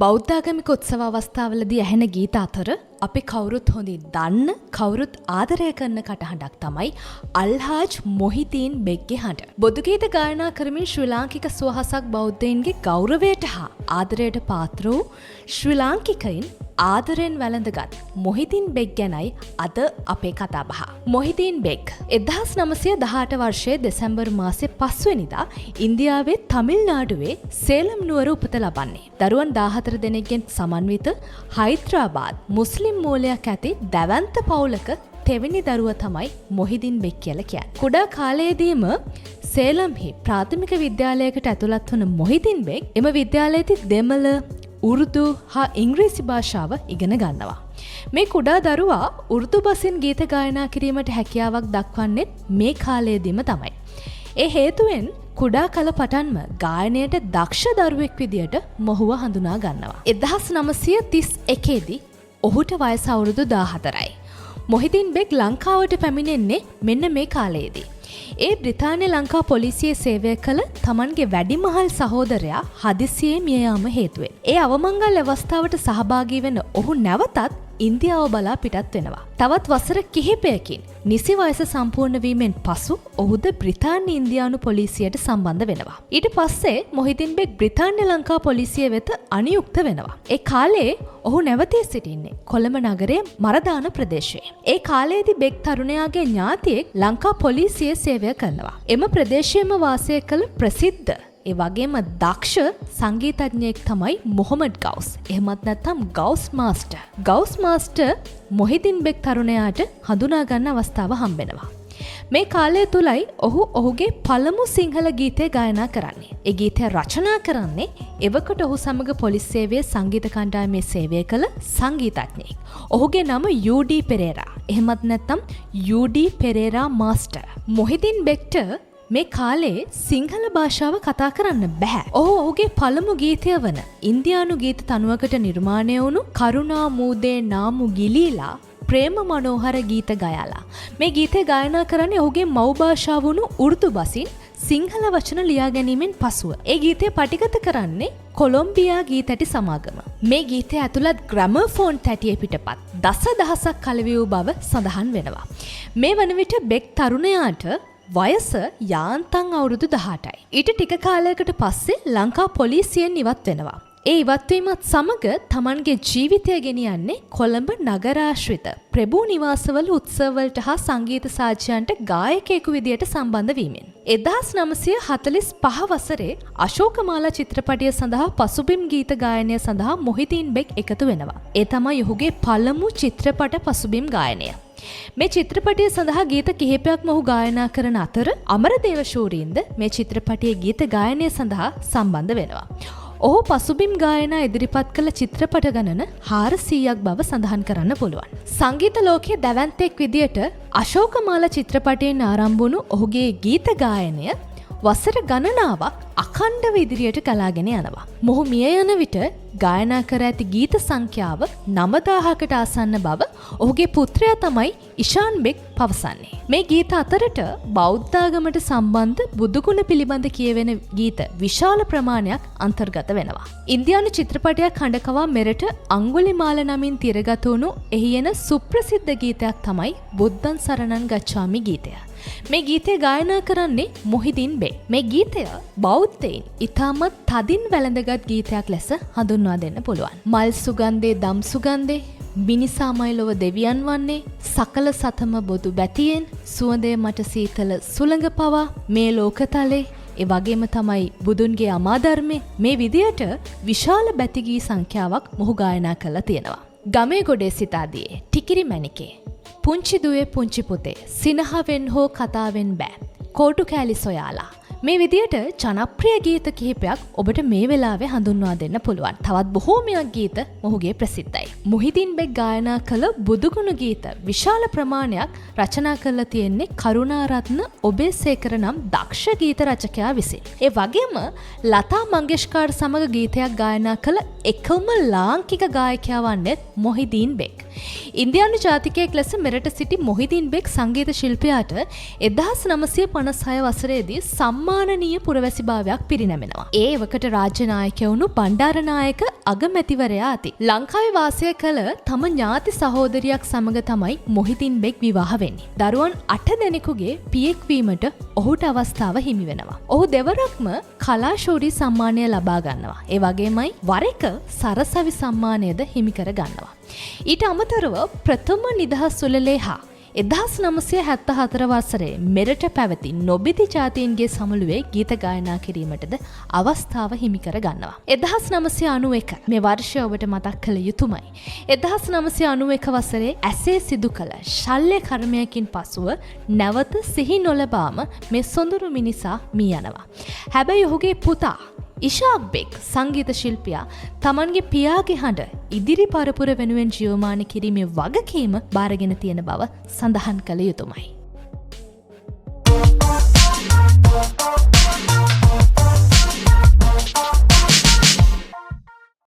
බෞද්ධාගමික උත්සව අවස්ථාවලදී ඇහෙන ගීත අතර අපි කවුරුත් හොඳින් දන්න කවුරුත් ආදරය කරන කටහඬක් තමයි අල්හාජ් මොහිදීන් බෙග්ගේ හඬ. බොදු ගීත ගායනා කරමින් ශ්‍රී ලාංකික සුවහසක් බෞද්ධයින්ගේ ගෞරවයට හා ආදරයට පාත්‍ර වූ ශ්‍රී ලාංකිකයින් ආදරෙන් වැළඳගත් මොහිදීන් බෙග් ගැනයි අද අපේ කතාබහ. මොහිදීන් බෙග් 1918 වර්ෂයේ දෙසැම්බර් මාසයේ 5 වෙනිදා ඉන්දියාවේ තමිල්නාඩුවේ සේලම් නුවර උපත ලබන්නේ. දරුවන් 14 දෙනෙක්ගෙන් සමන්විත හයිද්‍රාබාද් මුස්ලිම් මූලයක් ඇති දැවැන්ත පවුලක තෙවැනි දරුවා තමයි මොහිදීන් බෙග් කියලා කියන්නේ. කුඩා කාලයේදීම සේලම්හි ප්‍රාථමික විද්‍යාලයකට ඇතුළත් වන මොහිදීන් බෙග් එම විද්‍යාලයේදී දෙමළ උර්දු හා ඉංග්‍රීසි භාෂාව ඉගෙන ගන්නවා. මේ කුඩා දරුවා උර්දු බසින් ගීත ගායනා කිරීමට හැකියාවක් දක්වන්නේ මේ කාලයේදීම තමයි. ඒ හේතුවෙන් කුඩා කල පටන්ම ගායනයට දක්ෂ දරුවෙක් විදියට මොහුව හඳුනා ගන්නවා. 1931 දී ඔහුට වයස අවුරුදු 14යි. මොහිදීන් බෙග් ලංකාවට පැමිණෙන්නේ මෙන්න මේ කාලයේදී. ඒ බ්‍රිතාන්‍ය ලංකා පොලිසියේ සේවය කළ තමන්ගේ වැඩිමහල් සහෝදරයා හදිසියේ මිය යාම හේතුවෙන්. ඒ අවමංගල් අවස්ථාවට සහභාගී වෙන ඔහු නැවතත් ඉන්දියාව බලා පිටත් වෙනවා. තවත් වසර කිහිපයකින් නිසි වයස සම්පූර්ණ වීමෙන් පසු ඔහුද බ්‍රිතාන්‍ය ඉන්දියානු පොලිසියට සම්බන්ධ වෙනවා. ඊට පස්සේ මොහිදීන් බෙග් බ්‍රිතාන්‍ය ලංකා පොලිසිය වෙත අනියුක්ත වෙනවා. ඒ කාලේ ඔහු නැවතී සිටින්නේ කොළඹ නගරයේ මරදාන ප්‍රදේශයේ. ඒ කාලයේදී බෙග් තරුණයාගේ ඥාතියෙක් ලංකා පොලිසියේ සේවය කරනවා. එම ප්‍රදේශයේම වාසය කළ ප්‍රසිද්ධ ඒ වගේම දක්ෂ සංගීතඥයෙක් තමයි මොහමඩ් ගවුස්. එහෙමත් නැත්නම් ගවුස් මාස්ටර්. ගවුස් මාස්ටර් මොහිදීන් බෙග් තරුණයාට හඳුනා ගන්න අවස්ථාව හම්බෙනවා. මේ කාලය තුලයි ඔහු ඔහුගේ පළමු සිංහල ගීතය ගායනා කරන්නේ. ඒ ගීතය රචනා කරන්නේ එවකට ඔහු සමග පොලිස් සේවයේ සංගීත කණ්ඩායමේ සේවය කළ සංගීතඥයෙක්. ඔහුගේ නම යූ.ඩී. පෙරේරා. එහෙමත් නැත්නම් යූ.ඩී. පෙරේරා මාස්ටර්. මොහිදීන් බෙග්ට මේ කාලේ සිංහල භාෂාව කතා කරන්න බැහැ. ඔහු ඔහුගේ පළමු ගීතය වන ඉන්දියානු ගීත තනුවකට නිර්මාණය වුණු කරුණා මූදේ නාමු ගිලීලා ප්‍රේම මනෝහර ගීත ගයාලා. මේ ගීතය ගායනා කරන්නේ ඔහුගේ මව් භාෂාව වුණු උර්දු බසින් සිංහල වචන ලියා ගැනීමෙන් පසුව. ඒ ගීතය පටිගත කරන්නේ කොලොම්බියා ගීතැටි සමාගම. මේ ගීතය ඇතුළත් ග්‍රැමෆෝන් තැටිය පිටපත් දසදහසක් කලවි වූ බව සඳහන් වෙනවා. මේ වන විට බෙග් තරුණයාට වයස යාන්තම් අවුරුදු 18යි. ඊට ටික කාලයකට පස්සේ ලංකා පොලිසියෙන් ඉවත් වෙනවා. ඒ ඉවත්වීමත් සමග තමන්ගේ ජීවිතය ගෙනියන්නේ කොළඹ නගරාශ්‍රිත ප්‍රභූ නිවාසවල උත්සවවලට හා සංගීත සාජ්‍යයන්ට ගායකයෙකු විදියට සම්බන්ධ වීමෙන්. 1945 වසරේ අශෝකමාලා චිත්‍රපටය සඳහා පසුබිම් ගීත ගායනය සඳහා මොහිදීන් බෙග් එකතු වෙනවා. ඒ තමයි ඔහුගේ පළමු චිත්‍රපට පසුබිම් ගායනය. මේ චිත්‍රපටය සඳහා ගීත කිහිපයක්ම ඔහු ගායනා කරන අතර අමරදේව ශූරීන්ද මේ චිත්‍රපටයේ ගීත ගායනය සඳහා සම්බන්ධ වෙනවා. ඔහු පසුබිම් ගායනා ඉදිරිපත් කළ චිත්‍රපට ගණන 400ක් බව සඳහන් කරන්න පුළුවන්. සංගීත ලෝකයේ දැවැන්තෙක් විදියට අශෝකමාලා චිත්‍රපටයෙන් ආරම්භ වුණු ඔහුගේ ගීත ගායනය වසර ගණනාවක් අඛණ්ඩව ඉදිරියට ගලාගෙන යනවා. මොහු මිය යන විට ගායනා කර ඇති ගීත සංඛ්‍යාව 9000කට ආසන්න බව ඔහුගේ පුත්‍රයා තමයි ඉෂාන් බෙග් පවසන්නේ. මේ ගීත අතරට බෞද්ධාගමට සම්බන්ධ බුදුගුණ පිළිබඳ කියවෙන ගීත විශාල ප්‍රමාණයක් අන්තර්ගත වෙනවා. ඉන්දියානු චිත්‍රපටයක් හඬකවා මෙරට අංගුලිමාල නමින් තිරගත වුණු එහි එන සුප්‍රසිද්ධ ගීතයක් තමයි බුද්ධං සරණං ගච්ඡාමි ගීතය. මේ ගීතය ගායනා කරන්නේ මොහිදීන් බෙග්. මේ ගීතය බෞද්ධයින් ඉතාමත් තදින් වැළඳගත් ගීතයක් ලෙස හඳුන්වා දෙන්න පුළුවන්. මල් සුගන්ධේ දම් සුගන්ධේ මිනිසාමයි ලොව දෙවියන් වන්නේ සකල සතම බොදු බැතියෙන් සුවඳේ මට සීතල සුළඟ පවා මේ ලෝකතලේ ඒ වගේම තමයි බුදුන්ගේ අමාධර්මේ මේ විදියට විශාල බැතිගී සංඛ්‍යාවක් මොහු ගායනා කරලා තියෙනවා. ගමේ ගොඩේ සිතාදියේ ටිකිරි මැණිකේ පුංචි දුවේ පුංචි පුතේ සිනහවෙන් හෝ කතාවෙන් බෑ කෝටු කෑලි සොයාලා මේ විදියට ජනප්‍රිය ගීත කිහිපයක් ඔබට මේ වෙලාවේ හඳුන්වා දෙන්න පුළුවන්. තවත් බොහෝමයක් ගීත මොහුගේ ප්‍රසිද්ධයි. මොහිදීන් බෙග් ගායනා කළ බුදුගුණ ගීත විශාල ප්‍රමාණයක් රචනා කරලා තියෙන්නේ කරුණාරත්න ඔබේසේකර නම් දක්ෂ ගීත රචකයා විසින්. ඒ වගේම ලතා මංගেশකර් සමග ගීතයක් ගායනා කළ එකම ලාංකික ගායකයා වන්නේ මොහිදීන් බෙග්. ඉන්දියානු ජාතිකයෙක් ලෙස මෙරට සිටි මොහිදීන් බෙක් සංගීත ශිල්පියාට 1956 වසරේදී සම්මානනීය පුරවැසිභාවයක් පිරිනැමෙනවා. ඒ එවකට රාජ්‍ය නායකවුණු බණ්ඩාරනායක අගමැතිවරයා අති. ලංකාවේ වාසය කළ තම ඥාති සහෝදරියක් සමග තමයි මොහිදීන් බෙක් විවාහ වෙන්නේ. දරුවන් 8 දෙනෙකුගේ පියෙක් වීමට ඔහුට අවස්ථාව හිමි වෙනවා. ඔහු දෙවරක්ම කලාශූරී සම්මානය ලබා ගන්නවා. ඒ වගේමයි වර එක සරසවි සම්මානයද හිමි කර ගන්නවා. ඊට අමතරව ප්‍රථම නිදහස් උළෙලේ හා 1974 වසරේ මෙරට පැවති නොබිති ජාතීන්ගේ සමුළුවේ ගීත ගායනා කිරීමටද අවස්ථාව හිමි කර ගන්නවා. 1991 මේ වර්ෂය ඔබට මතක් කළ යුතුමයි. 1991 වසරේ ඇසේ සිදු කළ ශල්‍ය කර්මයකින් පසුව නැවත සිහි නොලබාම මේ සොඳුරු මිනිසා මී යනවා. හැබැයි ඔහුගේ පුතා ඉෂාක් බෙක් සංගීත ශිල්පියා තමන්ගේ පියාගේ හඬ ඉදිරි පරපුර වෙනුවෙන් ජීවමාන කිරීමේ වගකීම බාරගෙන තියෙන බව සඳහන් කළ යුතුමයි.